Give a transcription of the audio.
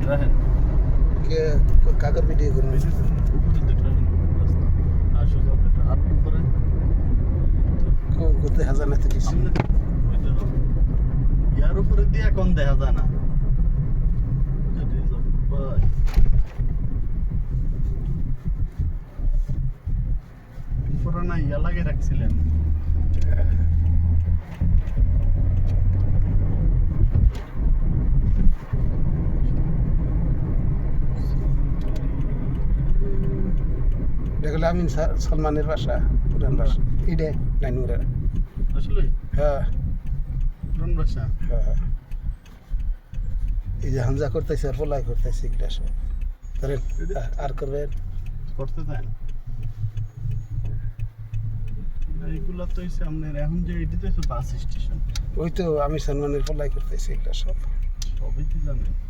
রাখেন কে কাগজ ভিডিও করবে উপরে দেখ রাখেন রাস্তা আর সোজা আর উপরে করতে হাজার না থেকে সামনে ওইটা হবে ইয়ার উপরে দিয়ে এখন দেখা যায় না পুরানা ইয়া লাগে রাখছিলেন দেখলে আমিন সলমানের বাসা পুরান বাসা ইডে লাইনুরে আসলে হ্যাঁ পুরান বাসা হ্যাঁ এই যে হামজা করতেছে আর ফলাই করতেছে এগুলা সব ধরেন আর করবেন করতে চায় না এইগুলা তো হচ্ছে আপনার এখন যে এটি তো বাস স্টেশন ওই তো আমি সলমানের ফলাই করতেছি এগুলা সব সবই কি জানেন